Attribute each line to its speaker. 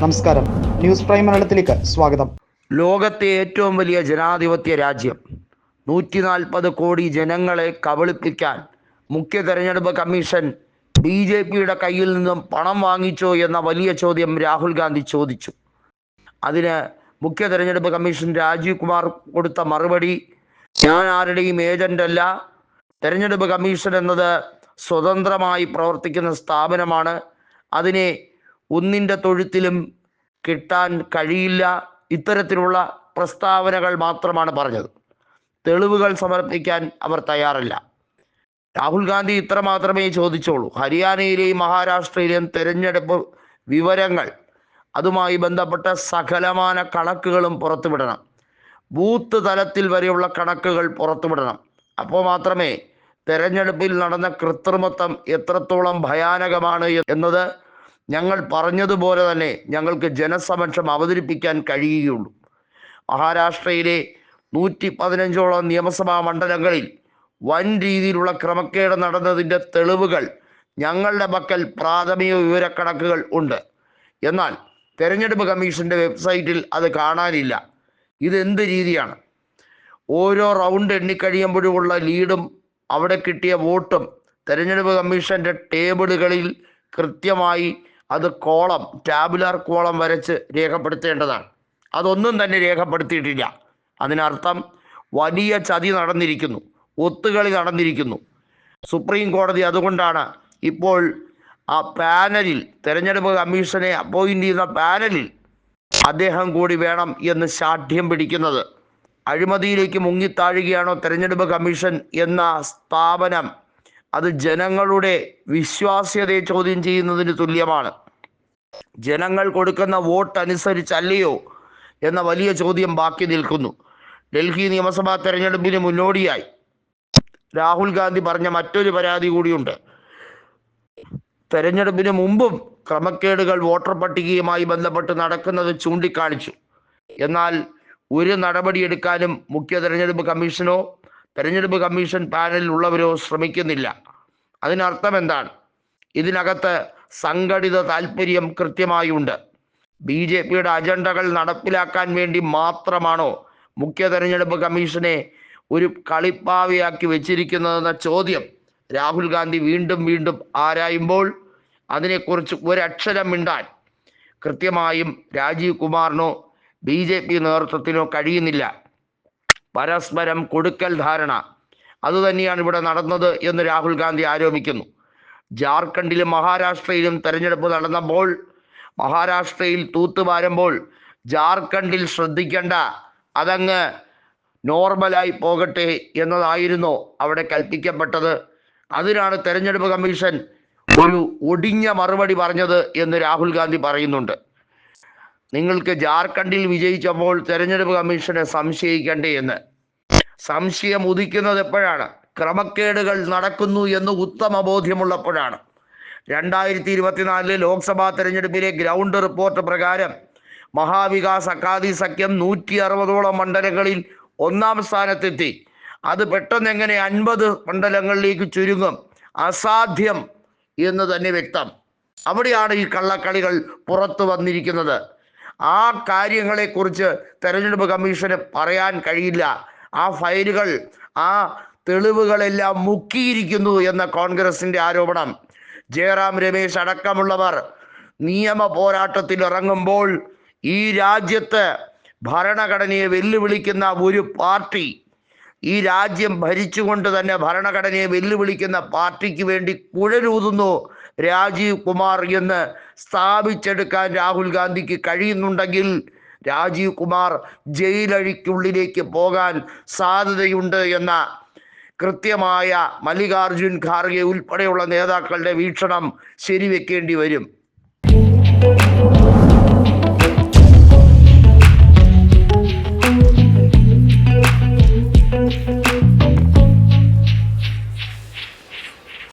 Speaker 1: നമസ്കാരം, news prime മലയാളത്തിലേക്ക് സ്വാഗതം.
Speaker 2: ലോകത്തെ ഏറ്റവും വലിയ ജനാധിപത്യ രാജ്യം 140 കോടി ജനങ്ങളെ കബളിപ്പിക്കാൻ മുഖ്യ തെരഞ്ഞെടുപ്പ് കമ്മീഷൻ BJPയുടെ കയ്യിൽ നിന്നും പണം വാങ്ങിച്ചോ എന്ന വലിയ ചോദ്യം രാഹുൽ ഗാന്ധി ചോദിച്ചു. അതിന് മുഖ്യ തെരഞ്ഞെടുപ്പ് കമ്മീഷൻ രാജീവ് കുമാർ കൊടുത്ത മറുപടി, ഞാൻ ആരുടെയും ഏജന്റ് അല്ല. തെരഞ്ഞെടുപ്പ് കമ്മീഷൻ എന്നത് സ്വതന്ത്രമായി പ്രവർത്തിക്കുന്ന സ്ഥാപനമാണ്. അതിനെ ഒന്നിൻ്റെ തൊഴുത്തിലും കിട്ടാൻ കഴിയില്ല. ഇത്തരത്തിലുള്ള പ്രസ്താവനകൾ മാത്രമാണ് പറഞ്ഞത്. തെളിവുകൾ സമർപ്പിക്കാൻ അവർ തയ്യാറല്ല. രാഹുൽ ഗാന്ധി ഇത്ര മാത്രമേ ചോദിച്ചുള്ളൂ. ഹരിയാനയിലെയും മഹാരാഷ്ട്രയിലെയും തെരഞ്ഞെടുപ്പ് വിവരങ്ങൾ, അതുമായി ബന്ധപ്പെട്ട സകലമാന കണക്കുകളും പുറത്തുവിടണം. ബൂത്ത് തലത്തിൽ വരെയുള്ള കണക്കുകൾ പുറത്തുവിടണം. അപ്പോൾ മാത്രമേ തെരഞ്ഞെടുപ്പിൽ നടന്ന കൃത്രിമത്വം എത്രത്തോളം ഭയാനകമാണ് എന്നത് ഞങ്ങൾ പറഞ്ഞതുപോലെ തന്നെ ഞങ്ങൾക്ക് ജനസമക്ഷം അവതരിപ്പിക്കാൻ കഴിയുകയുള്ളൂ. മഹാരാഷ്ട്രയിലെ 115ഓളം നിയമസഭാ മണ്ഡലങ്ങളിൽ വൻ രീതിയിലുള്ള ക്രമക്കേട് നടന്നതിൻ്റെ തെളിവുകൾ ഞങ്ങളുടെ പക്കൽ പ്രാഥമിക വിവരക്കണക്കുകൾ ഉണ്ട്. എന്നാൽ തെരഞ്ഞെടുപ്പ് കമ്മീഷൻ്റെ വെബ്സൈറ്റിൽ അത് കാണാനില്ല. ഇതെന്ത് രീതിയാണ്? ഓരോ റൗണ്ട് എണ്ണിക്കഴിയുമ്പോഴുമുള്ള ലീഡും അവിടെ കിട്ടിയ വോട്ടും തെരഞ്ഞെടുപ്പ് കമ്മീഷൻ്റെ ടേബിളുകളിൽ കൃത്യമായി അത് ടാബുലാർ കോളം വരച്ച് രേഖപ്പെടുത്തേണ്ടതാണ്. അതൊന്നും തന്നെ രേഖപ്പെടുത്തിയിട്ടില്ല. അതിനർത്ഥം വലിയ ചതി നടന്നിരിക്കുന്നു, ഒത്തുകളി നടന്നിരിക്കുന്നു. സുപ്രീം കോടതി അതുകൊണ്ടാണ് ഇപ്പോൾ ആ പാനലിൽ, തെരഞ്ഞെടുപ്പ് കമ്മീഷനെ അപ്പോയിൻ്റ് ചെയ്യുന്ന പാനലിൽ അദ്ദേഹം കൂടി വേണം എന്ന് ശാഠ്യം പിടിക്കുന്നത്. അഴിമതിയിലേക്ക് മുങ്ങിത്താഴുകയാണോ തെരഞ്ഞെടുപ്പ് കമ്മീഷൻ എന്ന സ്ഥാപനം? അത് ജനങ്ങളുടെ വിശ്വാസ്യതയെ ചോദ്യം ചെയ്യുന്നതിന് തുല്യമാണ്. ജനങ്ങൾ കൊടുക്കുന്ന വോട്ട് അനുസരിച്ചല്ലയോ എന്ന വലിയ ചോദ്യം ബാക്കി നിൽക്കുന്നു. ഡൽഹി നിയമസഭാ തെരഞ്ഞെടുപ്പിന് മുന്നോടിയായി രാഹുൽ ഗാന്ധി പറഞ്ഞ മറ്റൊരു പരാതി കൂടിയുണ്ട്. തെരഞ്ഞെടുപ്പിന് മുമ്പും ക്രമക്കേടുകൾ വോട്ടർ പട്ടികയുമായി ബന്ധപ്പെട്ട് നടക്കുന്നത് ചൂണ്ടിക്കാണിച്ചു. എന്നാൽ ഒരു നടപടിയെടുക്കാനും മുഖ്യ തെരഞ്ഞെടുപ്പ് കമ്മീഷനോ തെരഞ്ഞെടുപ്പ് കമ്മീഷൻ പാനലിൽ ഉള്ളവരോ ശ്രമിക്കുന്നില്ല. അതിനർത്ഥം എന്താണ്? ഇതിനകത്ത് സംഘടിത താല്പര്യം കൃത്യമായി ഉണ്ട്. BJPയുടെ അജണ്ടകൾ നടപ്പിലാക്കാൻ വേണ്ടി മാത്രമാണോ മുഖ്യ തെരഞ്ഞെടുപ്പ് കമ്മീഷനെ ഒരു കളിപ്പാവയാക്കി വെച്ചിരിക്കുന്നതെന്ന ചോദ്യം രാഹുൽ ഗാന്ധി വീണ്ടും വീണ്ടും ആരായുമ്പോൾ അതിനെക്കുറിച്ച് ഒരക്ഷരം മിണ്ടാൻ കൃത്യമായും രാജീവ് കുമാറിനോ BJP നേതൃത്വത്തിനോ കഴിയുന്നില്ല. പരസ്പരം കൊടുക്കൽ ധാരണ അതുതന്നെയാണ് ഇവിടെ നടന്നത് എന്ന് രാഹുൽ ഗാന്ധി ആരോപിക്കുന്നു. ജാർഖണ്ഡിലും മഹാരാഷ്ട്രയിലും തെരഞ്ഞെടുപ്പ് നടന്നപ്പോൾ, മഹാരാഷ്ട്രയിൽ തൂത്തുവാരുമ്പോൾ ജാർഖണ്ഡിൽ ശ്രദ്ധിക്കേണ്ട, അതങ്ങ് നോർമലായി പോകട്ടെ എന്നതായിരുന്നു അവിടെ കൽപ്പിക്കപ്പെട്ടത്. അതിനാണ് തെരഞ്ഞെടുപ്പ് കമ്മീഷൻ ഒരു ഒടിഞ്ഞ മറുപടി പറഞ്ഞത് എന്ന് രാഹുൽ ഗാന്ധി പറയുന്നുണ്ട്. നിങ്ങൾക്ക് ജാർഖണ്ഡിൽ വിജയിച്ചപ്പോൾ തെരഞ്ഞെടുപ്പ് കമ്മീഷനെ സംശയിക്കണ്ടേ എന്ന്. സംശയം ഉദിക്കുന്നത് എപ്പോഴാണ്? ക്രമക്കേടുകൾ നടക്കുന്നു എന്ന് ഉത്തമ ബോധ്യമുള്ളപ്പോഴാണ്. 2024 ലോക്സഭാ തെരഞ്ഞെടുപ്പിലെ ഗ്രൗണ്ട് റിപ്പോർട്ട് പ്രകാരം മഹാവികാസ് അഘാദി സഖ്യം 160ഓളം മണ്ഡലങ്ങളിൽ ഒന്നാം സ്ഥാനത്തെത്തി. അത് പെട്ടെന്ന് എങ്ങനെ 50 മണ്ഡലങ്ങളിലേക്ക് ചുരുങ്ങും? അസാധ്യം എന്ന് തന്നെ വ്യക്തം. അവിടെയാണ് ഈ കള്ളക്കളികൾ പുറത്തു വന്നിരിക്കുന്നത്. ആ കാര്യങ്ങളെക്കുറിച്ച് തെരഞ്ഞെടുപ്പ് കമ്മീഷന് പറയാൻ കഴിയില്ല. ആ ഫയലുകൾ, ആ തെളിവുകളെല്ലാം മുക്കിയിരിക്കുന്നു എന്ന കോൺഗ്രസിൻ്റെ ആരോപണം. ജയറാം രമേശ് അടക്കമുള്ളവർ നിയമ പോരാട്ടത്തിൽ ഇറങ്ങുമ്പോൾ ഈ രാജ്യത്ത് ഭരണഘടനയെ വെല്ലുവിളിക്കുന്ന ഒരു പാർട്ടി, ഈ രാജ്യം ഭരിച്ചുകൊണ്ട് തന്നെ ഭരണഘടനയെ വെല്ലുവിളിക്കുന്ന പാർട്ടിക്ക് വേണ്ടി കുഴലൂതുന്നു രാജീവ് കുമാർ എന്ന് സ്ഥാപിച്ചെടുക്കാൻ രാഹുൽ ഗാന്ധിക്ക് കഴിയുന്നുണ്ടെങ്കിൽ രാജീവ് കുമാർ ജയിലഴിക്കുള്ളിലേക്ക് പോകാൻ സാധ്യതയുണ്ട് എന്ന കൃത്യമായ മല്ലികാർജുൻ ഖാർഗെ ഉൾപ്പെടെയുള്ള നേതാക്കളുടെ വീക്ഷണം ശരിവെക്കേണ്ടി വരും.